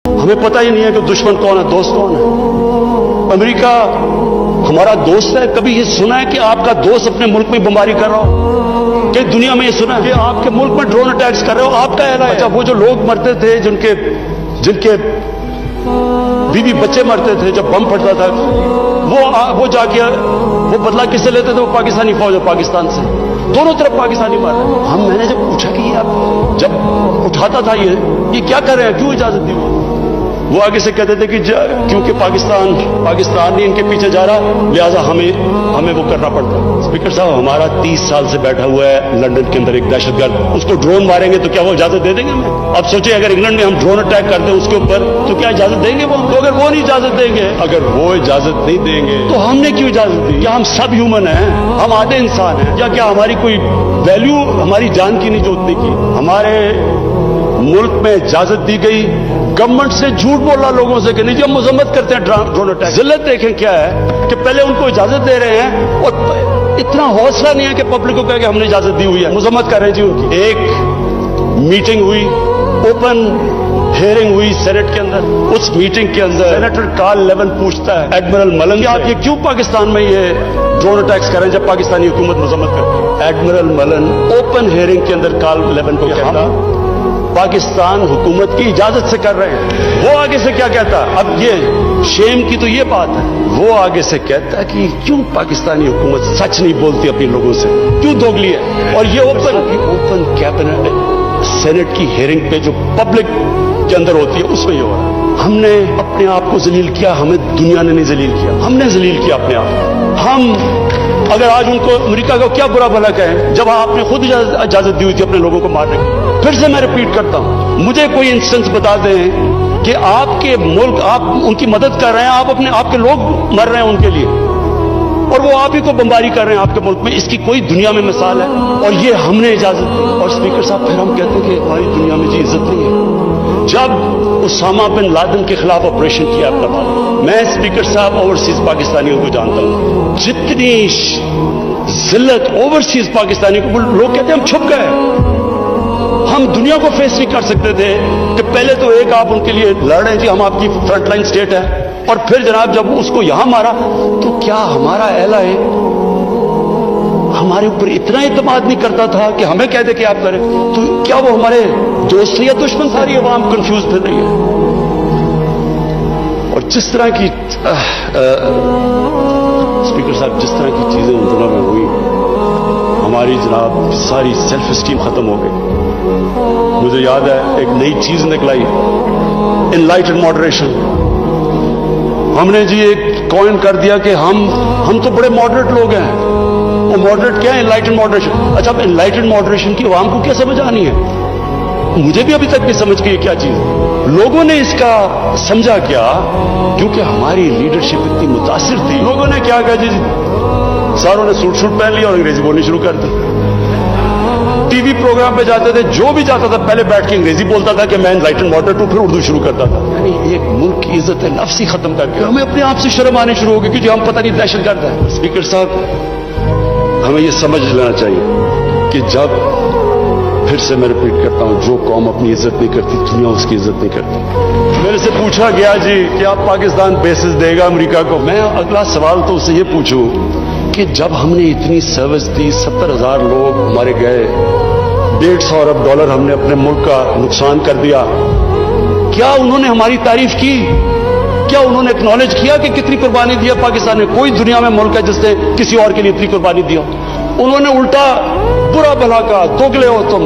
हमें पता ही नहीं है कि दुश्मन कौन है, दोस्त कौन है। अमेरिका हमारा दोस्त है? कभी ये सुना है कि आपका दोस्त अपने मुल्क में बमबारी कर रहा हो? कि दुनिया में ये सुना है कि आपके मुल्क में ड्रोन अटैक्स कर रहे हो? आपका एला है। अच्छा, वो जो लोग मरते थे, जिनके बीवी बच्चे मरते थे जब बम फटता था, वो जाके वो बदला किससे लेते थे? वो पाकिस्तानी फौज और पाकिस्तान से, दोनों तरफ पाकिस्तानी मार रहे। मैंने जब पूछा कि आप जब उठाता था ये क्या कर रहे हैं, क्यों इजाजत दी? वो आगे से कहते थे कि क्योंकि पाकिस्तान नहीं इनके पीछे जा रहा, लिहाजा हमें वो करना पड़ता है। स्पीकर साहब, हमारा 30 साल से बैठा हुआ है लंदन के अंदर एक दहशतगर्द, उसको ड्रोन मारेंगे तो क्या वो इजाजत दे देंगे हमें? अब सोचिए, अगर इंग्लैंड में हम ड्रोन अटैक करते हैं उसके ऊपर, तो क्या इजाजत देंगे वो? तो अगर वो नहीं इजाजत देंगे, नहीं देंगे तो हमने क्यों इजाजत दी? क्या हम सब ह्यूमन हैं? हम आधे इंसान हैं? या क्या हमारी कोई वैल्यू हमारी जान की नहीं जो उतनी की? हमारे मुल्क में इजाजत दी गई, गवर्नमेंट से झूठ बोला लोगों से कि नहीं जी हम मजम्मत करते हैं ड्रोन अटैक। जिल्लत देखें क्या है कि पहले उनको इजाजत दे रहे हैं और इतना हौसला नहीं है कि पब्लिक को कहे कि हमने इजाजत दी हुई है, मजम्मत कर रहे हैं जी उनकी। एक मीटिंग हुई, ओपन हियरिंग हुई सेनेट के अंदर। उस मीटिंग के अंदर सेनेटर कार्ल लेवन पूछता है एडमिरल मलन कि आप ये क्यों पाकिस्तान में ये ड्रोन अटैक्स कर रहे हैं जब पाकिस्तानी हुकूमत मजम्मत करती है? एडमिरल मलन ओपन हियरिंग के अंदर कार्ल लेवन को कहता पाकिस्तान हुकूमत की इजाजत से कर रहे हैं। वो आगे से क्या कहता? अब ये शेम की तो ये बात है, वो आगे से कहता है कि क्यों पाकिस्तानी हुकूमत सच नहीं बोलती अपने लोगों से, क्यों दोगली है? और ये ओपन कैबिनेट सेनेट की हियरिंग पे जो पब्लिक के अंदर होती है उसमें ये हो रहा है। हमने अपने आप को जलील किया, हमें दुनिया ने नहीं जलील किया, हमने जलील किया अपने आप को। हम अगर आज उनको अमेरिका को क्या बुरा भला कहें जब आपने खुद इजाजत दी हुई थी अपने लोगों को मारने की? फिर से मैं रिपीट करता हूं, मुझे कोई इंस्टेंस बता दें कि आपके मुल्क, आप उनकी मदद कर रहे हैं, आपके लोग मर रहे हैं उनके लिए, और वो आप ही को बमबारी कर रहे हैं आपके मुल्क में। इसकी कोई दुनिया में मिसाल है? और ये हमने इजाजत दी। और स्पीकर साहब, फिर हम कहते हैं कि हमारी दुनिया में जी इज्जत नहीं है। जब उसामा बिन लादेन के खिलाफ ऑपरेशन किया अपना भारत, मैं स्पीकर साहब ओवरसीज पाकिस्तानियों को जानता हूं, जितनी जिल्लत ओवरसीज पाकिस्तानी को, लोग कहते हैं हम छुप गए, हम दुनिया को फेस नहीं कर सकते थे कि पहले तो एक आप उनके लिए लड़ रहे थे, हम आपकी फ्रंटलाइन स्टेट है, और फिर जनाब जब उसको यहां मारा तो क्या हमारा एला है हमारे ऊपर इतना इत्मीनान नहीं करता था कि हमें कह दे कि आप करें? तो क्या वो हमारे दोस्त या दुश्मन? सारी अवाम कंफ्यूज फिर रही है। और जिस तरह की स्पीकर साहब, जिस तरह की चीजें उन दिनों में हुई, हमारी जनाब सारी सेल्फ स्टीम खत्म हो गई। मुझे याद है एक नई चीज निकलाई, एनलाइटेड मॉडरेशन। हमने जी एक कॉइन कर दिया कि हम तो बड़े मॉडरेट लोग हैं। वो मॉडरेट क्या है? एनलाइटेड मॉडरेशन। अच्छा, अब एनलाइटेड मॉडरेशन की आवाम को क्या समझ आनी है? मुझे भी अभी तक नहीं समझ गई क्या चीज। लोगों ने इसका समझा क्या? क्योंकि हमारी लीडरशिप इतनी मुतासिर थी, लोगों ने क्या कहा जी, सारों ने सूट पहन लिया और अंग्रेजी बोलनी शुरू कर दी। टीवी प्रोग्राम पे जाते थे, जो भी जाता था पहले बैठ के अंग्रेजी बोलता था कि मैं एनलाइटेड मॉडरेट हूं, फिर उर्दू शुरू करता था। यानी एक मुल्क की इज्जत है नफ्स ही खत्म करके हमें अपने आप से शर्म आनी शुरू हो गई कि हम पता नहीं दहशतगर्द है। स्पीकर साहब, हमें यह समझ लेना चाहिए कि जब, फिर से मैं रिपीट करता हूं, जो कौम अपनी इज्जत नहीं करती दुनिया उसकी इज्जत नहीं करती। मेरे से पूछा गया जी कि आप पाकिस्तान बेसिस देगा अमेरिका को? मैं अगला सवाल तो उससे ये पूछूं कि जब हमने इतनी सर्विस दी, 70,000 लोग हमारे गए, $150 अरब हमने अपने मुल्क का नुकसान कर दिया, क्या उन्होंने हमारी तारीफ की? क्या उन्होंने एक्नॉलेज किया कि कितनी कुर्बानी दिया पाकिस्तान ने? कोई दुनिया में मुल्क है जिसने किसी और के लिए इतनी कुर्बानी दिया? उन्होंने उल्टा बुरा भला कहा, दोगले हो तुम।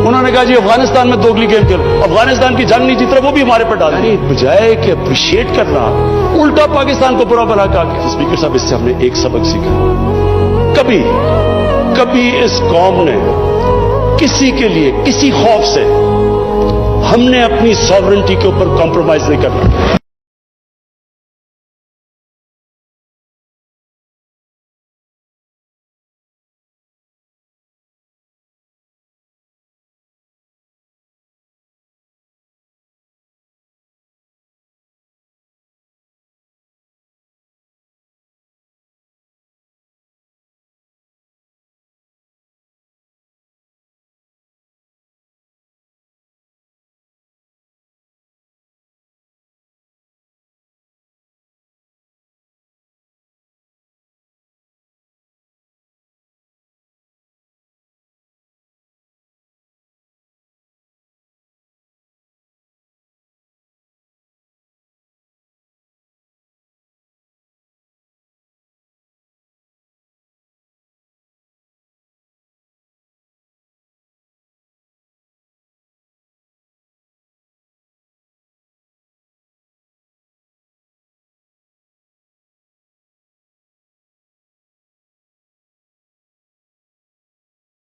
उन्होंने कहा जी अफगानिस्तान में दोगली गेम खेलो, अफगानिस्तान की जंग नहीं जीत रहे, वो भी हमारे पर डाली। बजाय कि अप्रिशिएट करना, उल्टा पाकिस्तान को बुरा भला कहा। स्पीकर साहब, इससे हमने एक सबक सीखा, कभी इस कौम ने किसी के लिए, किसी खौफ से, हमने अपनी सॉवरेनिटी के ऊपर कॉम्प्रोमाइज नहीं करना।